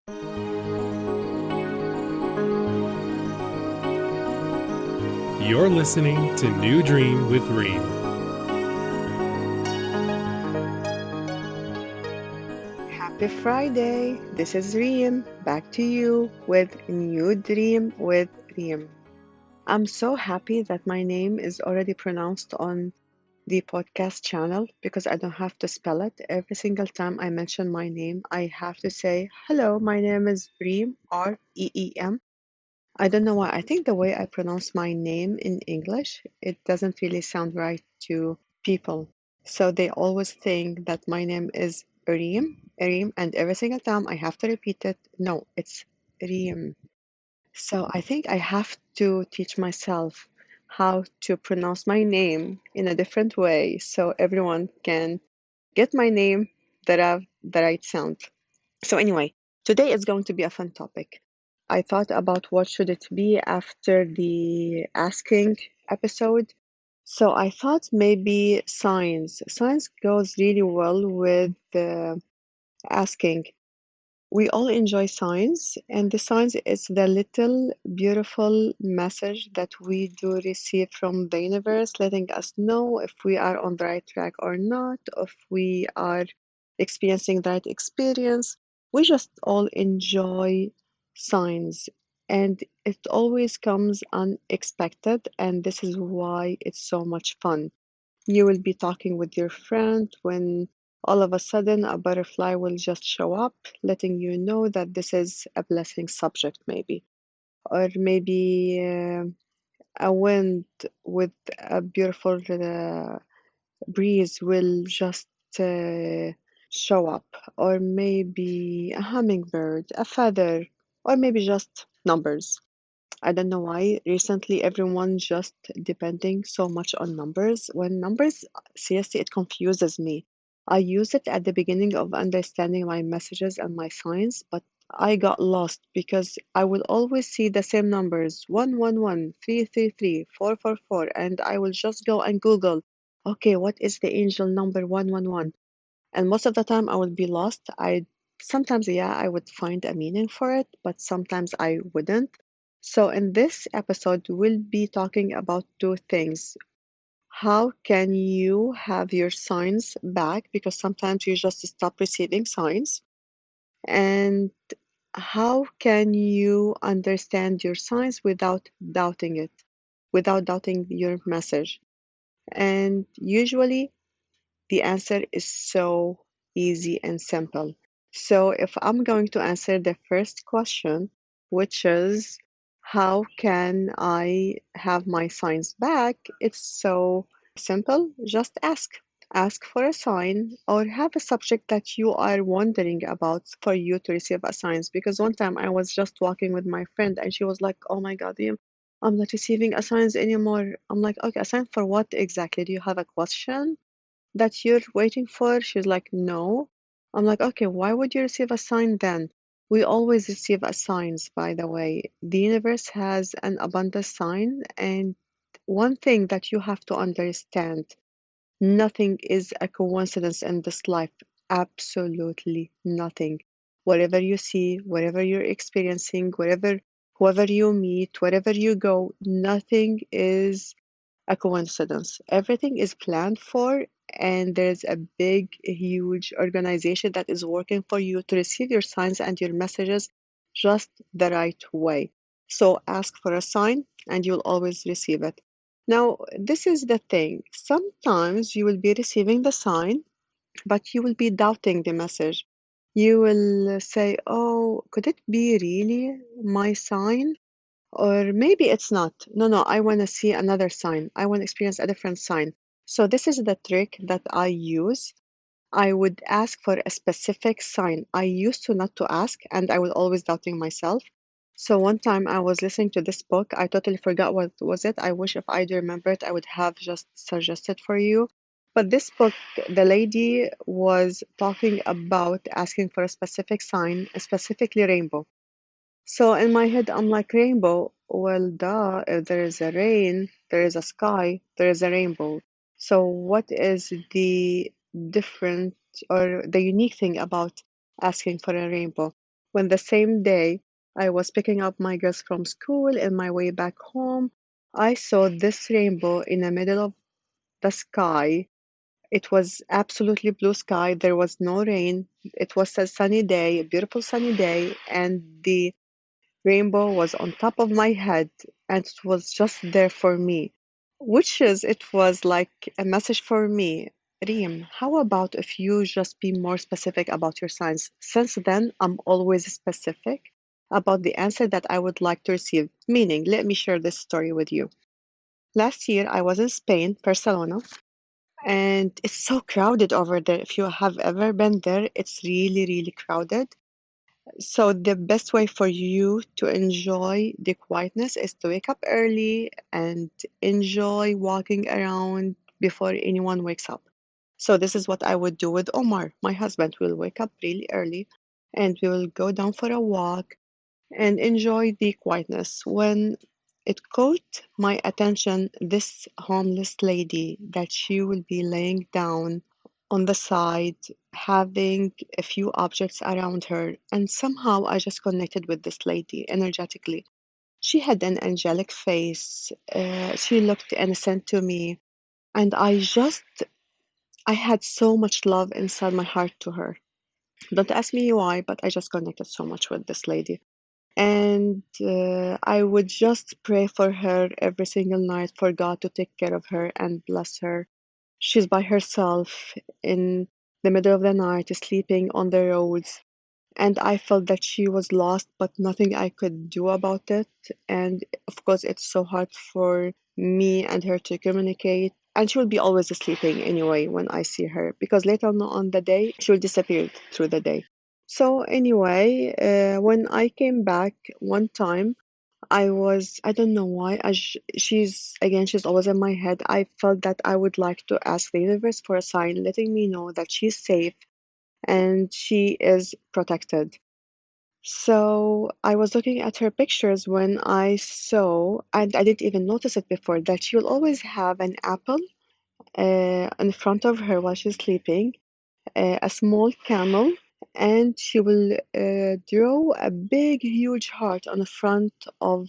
You're listening to New Dream with Reem. Happy Friday. This is Reem back to you with New Dream with Reem. I'm so happy that my name is already pronounced on the podcast channel because I don't have to spell it. Every single time I mention my name, I have to say, hello, my name is Reem, Reem. I don't know why. I think the way I pronounce my name in English, it doesn't really sound right to people. So they always think that my name is Reem, and every single time I have to repeat it. No, it's Reem. So I think I have to teach myself how to pronounce my name in a different way so everyone can get my name the right sound. So anyway, today is going to be a fun topic. I thought about what should it be after the asking episode. So I thought maybe science. Science goes really well with asking. We all enjoy science, and the science is the little beautiful message that we do receive from the universe, letting us know if we are on the right track or not, if we are experiencing the right experience. We just all enjoy science, and it always comes unexpected, and this is why it's so much fun. You will be talking with your friend when all of a sudden a butterfly will just show up, letting you know that this is a blessing subject, maybe. Or maybe a wind with a beautiful breeze will just uh, show up. Or maybe a hummingbird, a feather, or maybe just numbers. I don't know why recently everyone just depending so much on numbers. When numbers, seriously, it confuses me. I use it at the beginning of understanding my messages and my signs, but I got lost because I will always see the same numbers 111, 333, 444, and I will just go and Google, okay, what is the angel number 111? And most of the time I would be lost. I sometimes, yeah, I would find a meaning for it, but sometimes I wouldn't. So in this episode, we'll be talking about two things. How can you have your signs back? Because sometimes you just stop receiving signs. And how can you understand your signs without doubting it, without doubting your message? And usually the answer is so easy and simple. So, if I'm going to answer the first question, which is how can I have my signs back? It's so simple. Just ask. Ask for a sign or have a subject that you are wondering about for you to receive a signs. Because one time I was just walking with my friend and she was like, oh my God, I'm not receiving a signs anymore. I'm like, okay, a sign for what exactly? Do you have a question that you're waiting for? She's like, no. I'm like, okay, why would you receive a sign then? We always receive a signs, by the way. The universe has an abundant sign, and one thing that you have to understand, nothing is a coincidence in this life. Absolutely nothing. Whatever you see, whatever you're experiencing, whoever you meet, wherever you go, nothing is a coincidence. Everything is planned for, and there's a big, huge organization that is working for you to receive your signs and your messages just the right way. So ask for a sign, and you'll always receive it. Now, this is the thing. Sometimes you will be receiving the sign, but you will be doubting the message. You will say, oh, could it be really my sign? Or maybe it's not. No, no, I want to see another sign. I want to experience a different sign. So this is the trick that I use. I would ask for a specific sign. I used to not to ask, and I was always doubting myself. So one time I was listening to this book. I totally forgot what was it. I wish if I do remember it, I would have just suggested for you. But this book, the lady was talking about asking for a specific sign, specifically rainbow. So in my head, I'm like, rainbow. Well, duh, if there is a rain, there is a sky, there is a rainbow. So what is the different or the unique thing about asking for a rainbow? when the same day I was picking up my girls from school in my way back home, I saw this rainbow in the middle of the sky. It was absolutely blue sky. There was no rain. It was a sunny day, a beautiful sunny day, and the rainbow was on top of my head, and it was just there for me. Which is, it was like a message for me. Reem, how about if you just be more specific about your signs? Since then, I'm always specific about the answer that I would like to receive. Meaning, let me share this story with you. Last year, I was in Spain, Barcelona, and it's so crowded over there. If you have ever been there, it's really, really crowded. So the best way for you to enjoy the quietness is to wake up early and enjoy walking around before anyone wakes up. So this is what I would do with Omar, my husband. We'll wake up really early and we will go down for a walk and enjoy the quietness. When it caught my attention, this homeless lady that she will be laying down on the side, having a few objects around her, and somehow I just connected with this lady energetically. She had an angelic face. She looked innocent to me, and I had so much love inside my heart to her. Don't ask me why, but I just connected so much with this lady. And I would just pray for her every single night for God to take care of her and bless her. She's by herself in the middle of the night, sleeping on the roads. And I felt that she was lost, but nothing I could do about it. And of course, it's so hard for me and her to communicate. And she will be always sleeping anyway when I see her, because later on the day, she will disappear through the day. So, anyway, when I came back one time, I don't know why, she's always in my head. I felt that I would like to ask the universe for a sign letting me know that she's safe and she is protected. So I was looking at her pictures when I saw, and I didn't even notice it before, that she will always have an apple in front of her while she's sleeping, a small camel, and she will draw a big, huge heart on the front of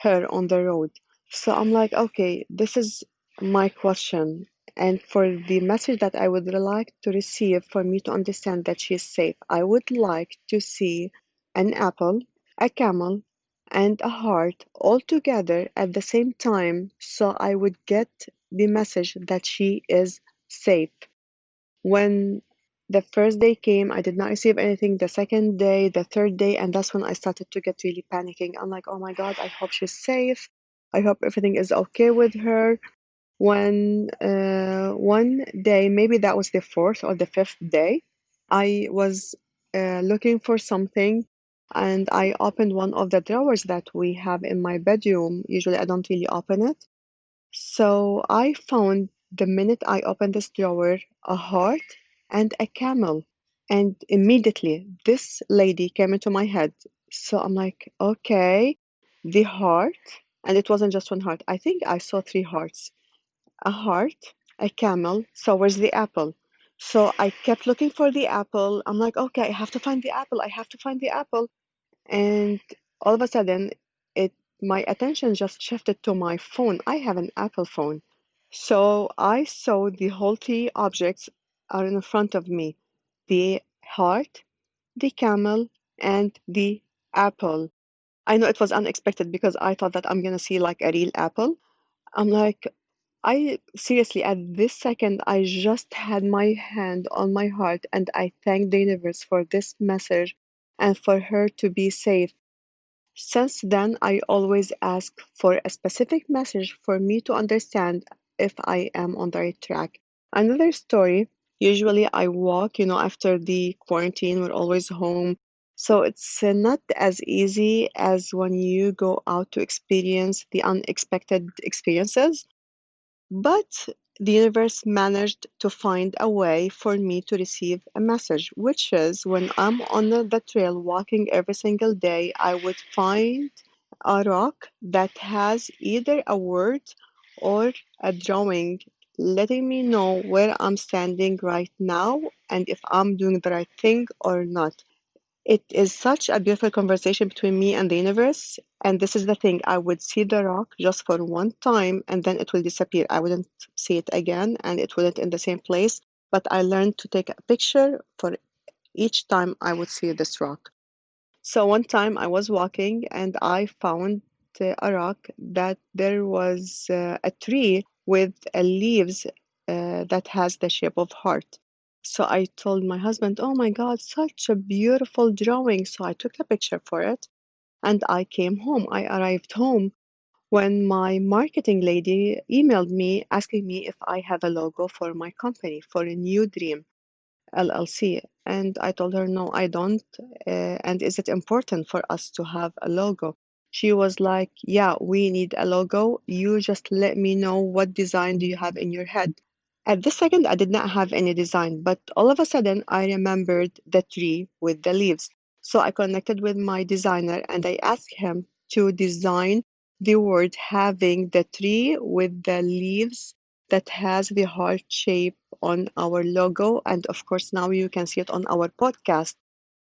her on the road. So I'm like, okay, this is my question. And for the message that I would like to receive for me to understand that she is safe, I would like to see an apple, a camel, and a heart all together at the same time so I would get the message that she is safe. When the first day came, I did not receive anything. The second day, the third day, and that's when I started to get really panicking. I'm like, oh my God, I hope she's safe. I hope everything is okay with her. When one day, maybe that was the fourth or the fifth day, I was looking for something and I opened one of the drawers that we have in my bedroom. Usually, I don't really open it. So I found the minute I opened this drawer a heart and a camel. And immediately this lady came into my head. So I'm like, okay, the heart. And it wasn't just one heart. I think I saw three hearts. A heart, a camel. So where's the apple? So I kept looking for the apple. I'm like, okay, I have to find the apple. I have to find the apple. And all of a sudden, it my attention just shifted to my phone. I have an Apple phone. So I saw the whole three objects are in front of me. The heart, the camel, and the apple. I know it was unexpected because I thought that I'm gonna see like a real apple. I'm like, I seriously, at this second, I just had my hand on my heart and I thanked the universe for this message and for her to be safe. Since then, I always ask for a specific message for me to understand if I am on the right track. Another story, usually I walk, after the quarantine, we're always home. So it's not as easy as when you go out to experience the unexpected experiences. But the universe managed to find a way for me to receive a message, which is when I'm on the trail walking every single day, I would find a rock that has either a word or a drawing letting me know where I'm standing right now and if I'm doing the right thing or not. It is such a beautiful conversation between me and the universe. And this is the thing, I would see the rock just for one time and then it will disappear. I wouldn't see it again and it wouldn't in the same place. But I learned to take a picture for each time I would see this rock. So one time I was walking and I found a rock that there was a tree with leaves that has the shape of heart. So I told my husband, "Oh my God, such a beautiful drawing." So I took a picture for it and I came home. I arrived home when my marketing lady emailed me asking me if I have a logo for my company for a new dream. LLC. And I told her, no, I don't. And is it important for us to have a logo? She was like, yeah, we need a logo. You just let me know what design do you have in your head. At this second, I did not have any design, but all of a sudden, I remembered the tree with the leaves. So I connected with my designer and I asked him to design the word having the tree with the leaves that has the heart shape on our logo. And of course, now you can see it on our podcast.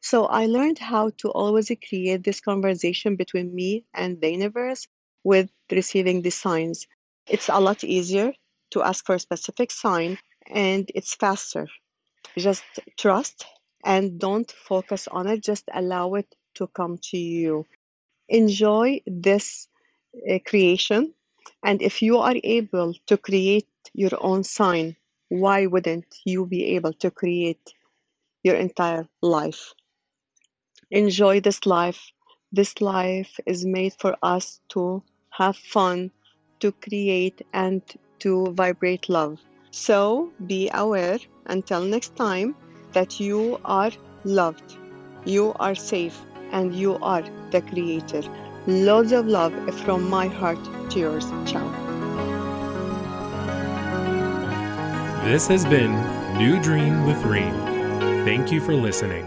So I learned how to always create this conversation between me and the universe with receiving the signs. It's a lot easier to ask for a specific sign and it's faster. Just trust and don't focus on it, just allow it to come to you. Enjoy this creation. And if you are able to create your own sign, why wouldn't you be able to create your entire life? Enjoy this life. This life is made for us to have fun, to create, and to vibrate love. So be aware until next time that you are loved, you are safe, and you are the creator. Loads of love from my heart to yours. Ciao. This has been New Dream with Reem. Thank you for listening.